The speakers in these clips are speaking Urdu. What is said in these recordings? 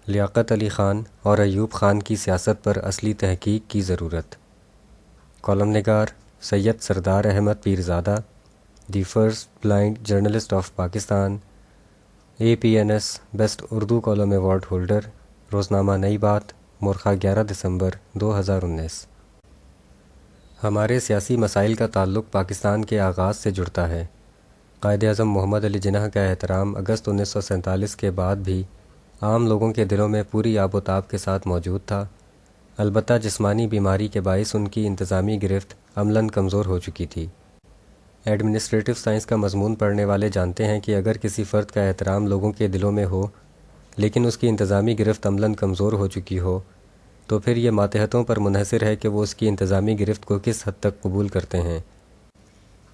لیاقت علی خان اور ایوب خان کی سیاست پر اصلی تحقیق کی ضرورت۔ کالم نگار Syed Sardar Ahmad Pirzada, the first blind journalist of Pakistan, APNS best Urdu column award holder, روزنامہ نئی بات، مورخہ 11 دسمبر 2019۔ ہمارے سیاسی مسائل کا تعلق پاکستان کے آغاز سے جڑتا ہے۔ قائد اعظم محمد علی جناح کا احترام اگست 1947 کے بعد بھی عام لوگوں کے دلوں میں پوری آب و تاب کے ساتھ موجود تھا، البتہ جسمانی بیماری کے باعث ان کی انتظامی گرفت عملاً کمزور ہو چکی تھی۔ ایڈمنسٹریٹو سائنس کا مضمون پڑھنے والے جانتے ہیں کہ اگر کسی فرد کا احترام لوگوں کے دلوں میں ہو لیکن اس کی انتظامی گرفت عملاً کمزور ہو چکی ہو تو پھر یہ ماتحتوں پر منحصر ہے کہ وہ اس کی انتظامی گرفت کو کس حد تک قبول کرتے ہیں۔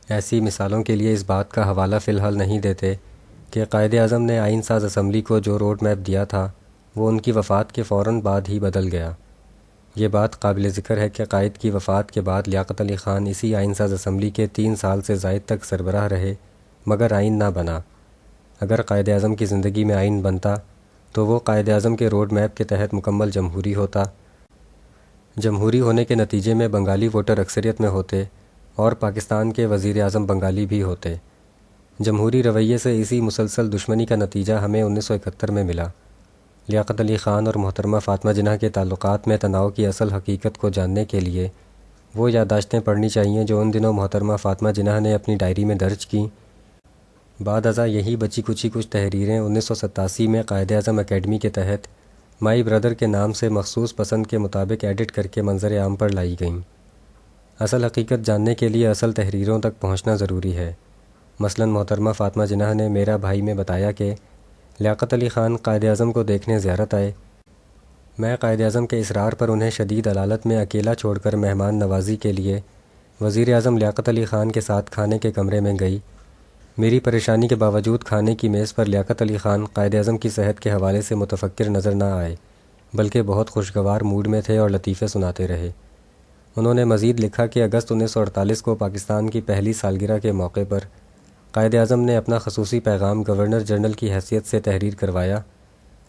ایسی مثالوں کے لیے اس بات کا حوالہ فی الحال نہیں دیتے کہ قائد اعظم نے آئین ساز اسمبلی کو جو روڈ میپ دیا تھا وہ ان کی وفات کے فوراً بعد ہی بدل گیا۔ یہ بات قابل ذکر ہے کہ قائد کی وفات کے بعد لیاقت علی خان اسی آئین ساز اسمبلی کے 3 سال سے زائد تک سربراہ رہے مگر آئین نہ بنا۔ اگر قائد اعظم کی زندگی میں آئین بنتا تو وہ قائد اعظم کے روڈ میپ کے تحت مکمل جمہوری ہوتا۔ جمہوری ہونے کے نتیجے میں بنگالی ووٹر اکثریت میں ہوتے اور پاکستان کے وزیر اعظم بنگالی بھی ہوتے۔ جمہوری رویے سے اسی مسلسل دشمنی کا نتیجہ ہمیں 1971 میں ملا۔ لیاقت علی خان اور محترمہ فاطمہ جناح کے تعلقات میں تناؤ کی اصل حقیقت کو جاننے کے لیے وہ یادداشتیں پڑھنی چاہیے جو ان دنوں محترمہ فاطمہ جناح نے اپنی ڈائری میں درج کیں۔ بعد ازاں یہی بچی کچی کچھ تحریریں 1987 میں قائد اعظم اکیڈمی کے تحت مائی برادر کے نام سے مخصوص پسند کے مطابق ایڈٹ کر کے منظر عام پر لائی گئیں۔ اصل حقیقت جاننے کے لیے اصل تحریروں تک پہنچنا ضروری ہے۔ مثلاً محترمہ فاطمہ جناح نے میرا بھائی میں بتایا کہ لیاقت علی خان قائد اعظم کو دیکھنے زیارت آئے۔ میں قائد اعظم کے اصرار پر انہیں شدید علالت میں اکیلا چھوڑ کر مہمان نوازی کے لیے وزیر اعظم لیاقت علی خان کے ساتھ کھانے کے کمرے میں گئی۔ میری پریشانی کے باوجود کھانے کی میز پر لیاقت علی خان قائد اعظم کی صحت کے حوالے سے متفکر نظر نہ آئے بلکہ بہت خوشگوار موڈ میں تھے اور لطیفے سناتے رہے۔ انہوں نے مزید لکھا کہ اگست 1948 کو پاکستان کی پہلی سالگرہ کے موقع پر قائد اعظم نے اپنا خصوصی پیغام گورنر جنرل کی حیثیت سے تحریر کروایا،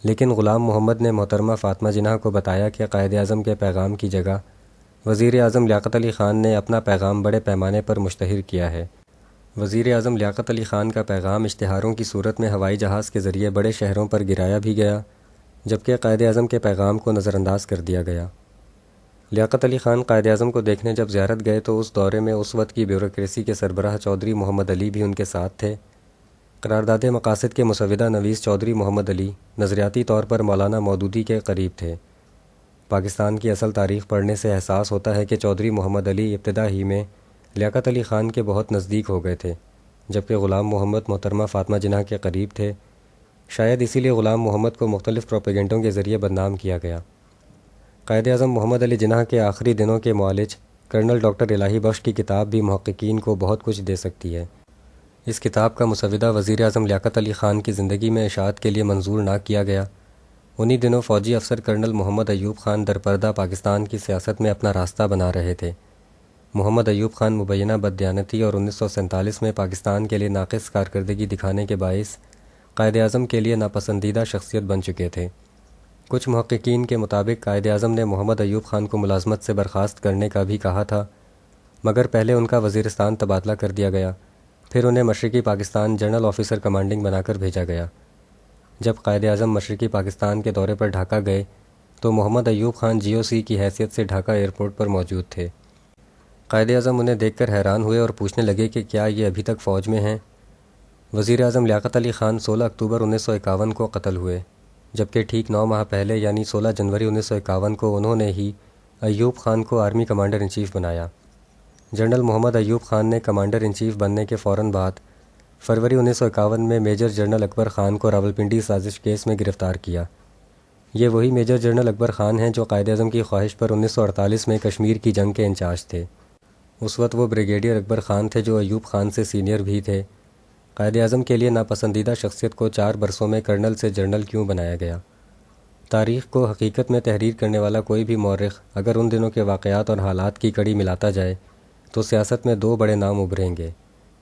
لیکن غلام محمد نے محترمہ فاطمہ جناح کو بتایا کہ قائد اعظم کے پیغام کی جگہ وزیر اعظم لیاقت علی خان نے اپنا پیغام بڑے پیمانے پر مشتہر کیا ہے۔ وزیر اعظم لیاقت علی خان کا پیغام اشتہاروں کی صورت میں ہوائی جہاز کے ذریعے بڑے شہروں پر گرایا بھی گیا، جبکہ قائد اعظم کے پیغام کو نظر انداز کر دیا گیا۔ لیاقت علی خان قائد اعظم کو دیکھنے جب زیارت گئے تو اس دورے میں اس وقت کی بیوروکریسی کے سربراہ چودھری محمد علی بھی ان کے ساتھ تھے۔ قرارداد مقاصد کے مسودہ نویس چودھری محمد علی نظریاتی طور پر مولانا مودودی کے قریب تھے۔ پاکستان کی اصل تاریخ پڑھنے سے احساس ہوتا ہے کہ چودھری محمد علی ابتدا ہی میں لیاقت علی خان کے بہت نزدیک ہو گئے تھے، جبکہ غلام محمد محترمہ فاطمہ جناح کے قریب تھے۔ شاید اسی لیے غلام محمد کو مختلف پروپیگنڈوں کے ذریعے بدنام کیا گیا۔ قائد اعظم محمد علی جناح کے آخری دنوں کے معالج کرنل ڈاکٹر الہی بخش کی کتاب بھی محققین کو بہت کچھ دے سکتی ہے۔ اس کتاب کا مسودہ وزیر اعظم لیاقت علی خان کی زندگی میں اشاعت کے لیے منظور نہ کیا گیا۔ انہی دنوں فوجی افسر کرنل محمد ایوب خان درپردہ پاکستان کی سیاست میں اپنا راستہ بنا رہے تھے۔ محمد ایوب خان مبینہ بددیانتی اور 1947 میں پاکستان کے لیے ناقص کارکردگی دکھانے کے باعث قائد اعظم کے لیے ناپسندیدہ شخصیت بن چکے تھے۔ کچھ محققین کے مطابق قائد اعظم نے محمد ایوب خان کو ملازمت سے برخاست کرنے کا بھی کہا تھا، مگر پہلے ان کا وزیرستان تبادلہ کر دیا گیا، پھر انہیں مشرقی پاکستان جنرل آفیسر کمانڈنگ بنا کر بھیجا گیا۔ جب قائد اعظم مشرقی پاکستان کے دورے پر ڈھاکہ گئے تو محمد ایوب خان GOC کی حیثیت سے ڈھاکہ ایئرپورٹ پر موجود تھے۔ قائد اعظم انہیں دیکھ کر حیران ہوئے اور پوچھنے لگے کہ کیا یہ ابھی تک فوج میں ہیں؟ وزیر اعظم لیاقت علی خان 16 اکتوبر 1951 کو قتل ہوئے، جبکہ ٹھیک 9 ماہ پہلے یعنی 16 جنوری 1951 کو انہوں نے ہی ایوب خان کو آرمی کمانڈر ان چیف بنایا۔ جنرل محمد ایوب خان نے کمانڈر ان چیف بننے کے فوراً بعد فروری 1951 میں میجر جنرل اکبر خان کو راولپنڈی سازش کیس میں گرفتار کیا۔ یہ وہی میجر جنرل اکبر خان ہیں جو قائد اعظم کی خواہش پر 1948 میں کشمیر کی جنگ کے انچارج تھے۔ اس وقت وہ بریگیڈیئر اکبر خان تھے جو ایوب خان سے سینئر بھی تھے۔ قائد اعظم کے لیے ناپسندیدہ شخصیت کو 4 برسوں میں کرنل سے جنرل کیوں بنایا گیا؟ تاریخ کو حقیقت میں تحریر کرنے والا کوئی بھی مورخ اگر ان دنوں کے واقعات اور حالات کی کڑی ملاتا جائے تو سیاست میں 2 بڑے نام ابھریں گے،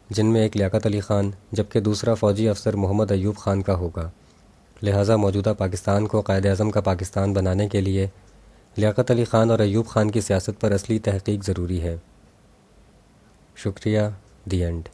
جن میں ایک لیاقت علی خان جبکہ دوسرا فوجی افسر محمد ایوب خان کا ہوگا۔ لہٰذا موجودہ پاکستان کو قائد اعظم کا پاکستان بنانے کے لیے لیاقت علی خان اور ایوب خان کی سیاست پر اصلی تحقیق ضروری ہے۔ شکریہ۔ The end.